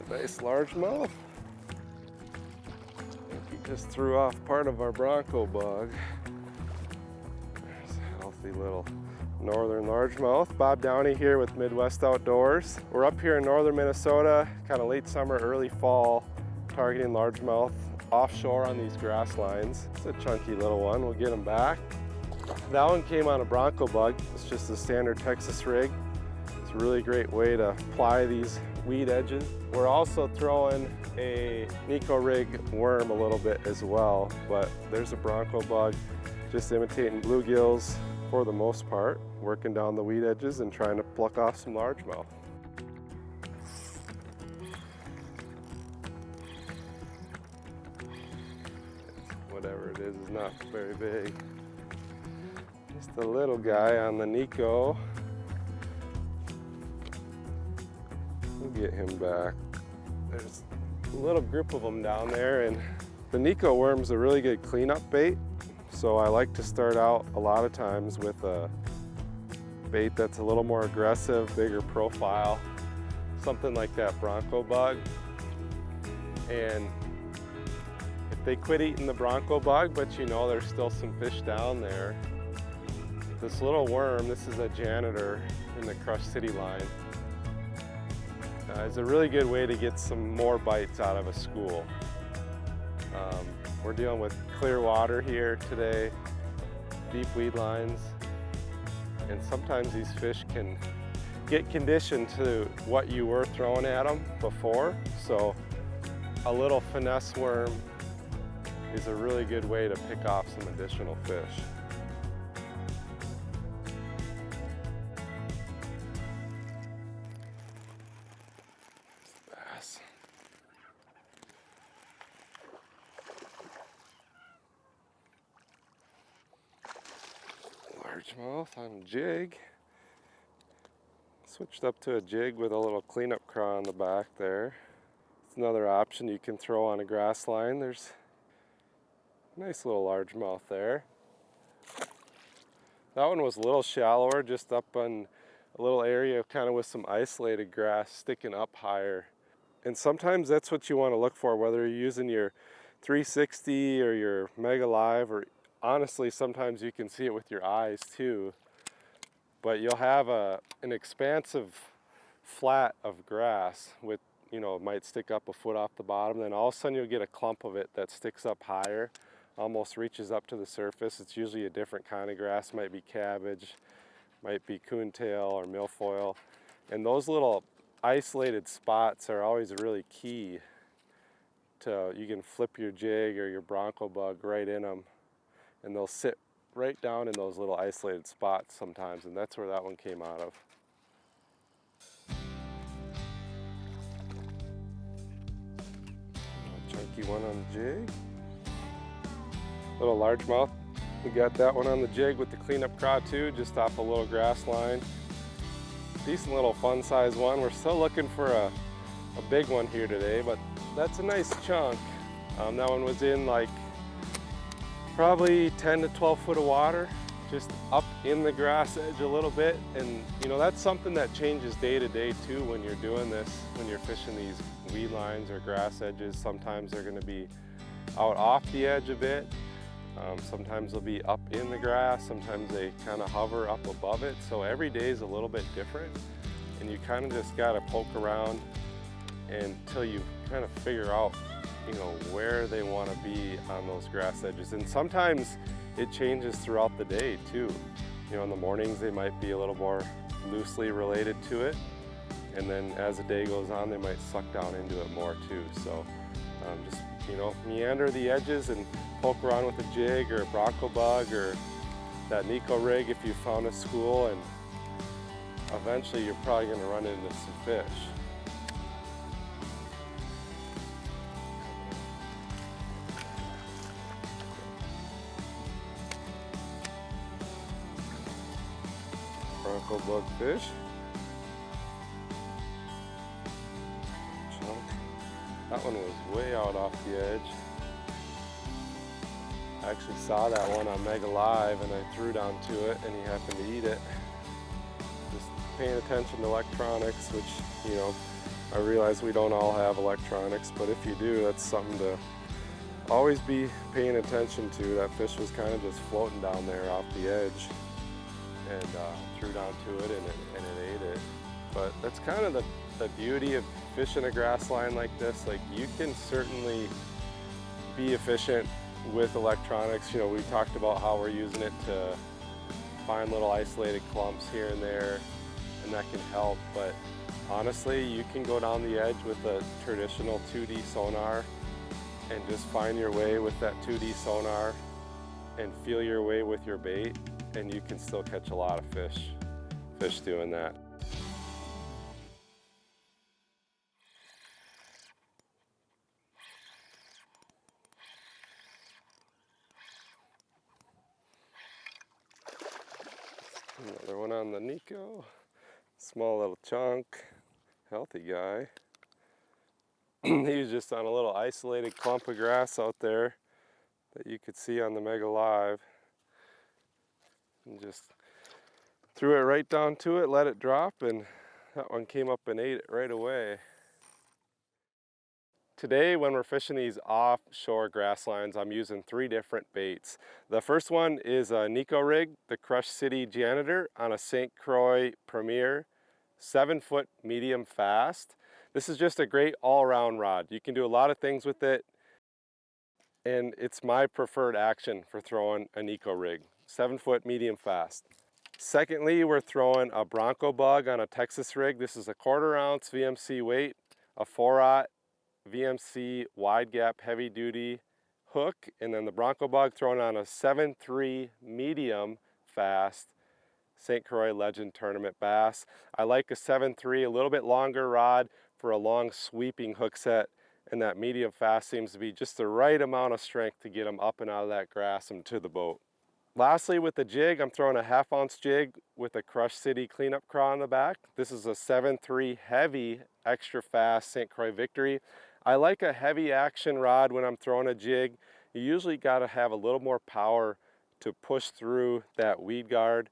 Nice largemouth. He just threw off part of our Bronco bug. There's a healthy little northern largemouth. Bob Downey here with Midwest Outdoors. We're up here in northern Minnesota, kind of late summer, early fall, targeting largemouth offshore on these Grasslines. It's a chunky little one. We'll get him back. That one came on a Bronco Bug. It's just a standard Texas rig. It's a really great way to ply these weed edges. We're also throwing a Neko rig worm a little bit as well, but there's a Bronco Bug, just imitating bluegills for the most part, working down the weed edges and trying to pluck off some largemouth. Whatever it is not very big. Just a little guy on the Neko. We'll get him back. There's a little group of them down there, and the Neko worm's a really good cleanup bait. So I like to start out a lot of times with a bait that's a little more aggressive, bigger profile, something like that Bronco Bug. And if they quit eating the Bronco Bug, but you know there's still some fish down there, this little worm, this is a janitor in the Crush City line, is a really good way to get some more bites out of a school. We're dealing with clear water here today, deep weed lines, and sometimes these fish can get conditioned to what you were throwing at them before. So a little finesse worm is a really good way to pick off some additional fish. Bass. Largemouth on jig. Switched up to a jig with a little cleanup craw on the back there. It's another option you can throw on a grass line. There's a nice little largemouth there. That one was a little shallower, just up on a little area kind of with some isolated grass sticking up higher. And sometimes that's what you want to look for, whether you're using your 360 or your Mega Live, or honestly sometimes you can see it with your eyes too. But you'll have an expansive flat of grass with, you know, it might stick up a foot off the bottom, then all of a sudden you'll get a clump of it that sticks up higher, almost reaches up to the surface. It's usually a different kind of grass, might be cabbage, might be coontail or milfoil. And those little isolated spots are always really key to, you can flip your jig or your Bronco Bug right in them, and they'll sit right down in those little isolated spots sometimes, and that's where that one came out of. Chunky one on the jig. Little largemouth. We got that one on the jig with the cleanup craw too, just off a little grass line. Decent little fun size one. We're still looking for a big one here today, but that's a nice chunk. That one was in like probably 10 to 12 foot of water, just up in the grass edge a little bit. And you know, that's something that changes day to day too when you're doing this, when you're fishing these weed lines or grass edges. Sometimes they're gonna be out off the edge a bit. Sometimes they'll be up in the grass. Sometimes they kind of hover up above it. So every day is a little bit different. And you kind of just gotta poke around until you kind of figure out, you know, where they want to be on those grass edges. And sometimes it changes throughout the day too. You know, in the mornings they might be a little more loosely related to it, and then as the day goes on they might suck down into it more too. So just, you know, meander the edges and poke around with a jig or a Bronco Bug or that Neko rig if you found a school, and eventually you're probably going to run into some fish. Bronco Bug fish. Chunk. That one was way out off the edge. I actually saw that one on Mega Live and I threw down to it and he happened to eat it. Just paying attention to electronics, which, you know, I realize we don't all have electronics, but if you do, that's something to always be paying attention to. That fish was kind of just floating down there off the edge, and threw down to it, and it ate it. But that's kind of the beauty of fishing a grass line like this. Like, you can certainly be efficient with electronics. You know, we talked about how we're using it to find little isolated clumps here and there, and that can help. But honestly, you can go down the edge with a traditional 2D sonar and just find your way with that 2D sonar and feel your way with your bait, and you can still catch a lot of fish doing that. Another one on the Neko. Small little chunk, healthy guy. He was just on a little isolated clump of grass out there that you could see on the Mega Live. And just threw it right down to it, let it drop, and that one came up and ate it right away. Today, when we're fishing these offshore grass lines, I'm using 3 different baits. The first one is a Neko rig, the Crush City Janitor, on a St. Croix Premier 7-foot medium fast. This is just a great all-around rod. You can do a lot of things with it, and it's my preferred action for throwing a Neko rig, 7-foot medium fast. Secondly, we're throwing a Bronco Bug on a Texas rig. This is a 1/4 ounce VMC weight, a 4/0 VMC wide gap heavy duty hook, and then the Bronco Bug thrown on a 7.3 medium fast St. Croix Legend Tournament bass. I like a 7.3, a little bit longer rod for a long sweeping hook set, and that medium fast seems to be just the right amount of strength to get them up and out of that grass and to the boat. Lastly, with the jig, I'm throwing a 1/2 ounce jig with a Crush City cleanup craw on the back. This is a 7.3 heavy extra fast St. Croix Victory. I like a heavy action rod when I'm throwing a jig. You usually got to have a little more power to push through that weed guard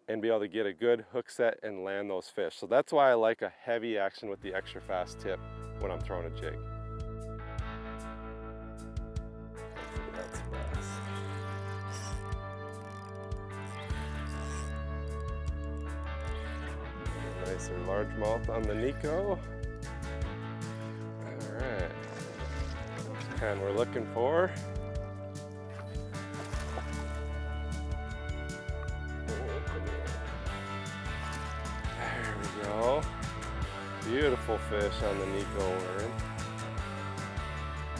and be able to get a good hook set and land those fish. So that's why I like a heavy action with the extra fast tip when I'm throwing a jig. That's a bass. Nicer largemouth on the Neko. Alright, kind we're looking for. There we go. Beautiful fish on the Neko worm.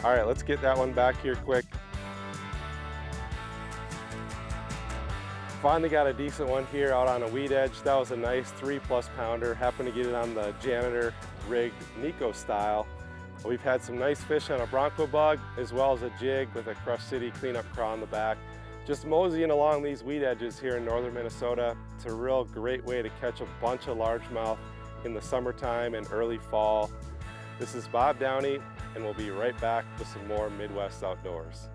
Alright, let's get that one back here quick. Finally got a decent one here out on a weed edge. That was a nice 3+ pounder. Happened to get it on the Janitor rigged Neko style. We've had some nice fish on a Bronco Bug as well as a jig with a Crush City cleanup craw on the back. Just moseying along these weed edges here in northern Minnesota. It's a real great way to catch a bunch of largemouth in the summertime and early fall. This is Bob Downey, and we'll be right back with some more Midwest Outdoors.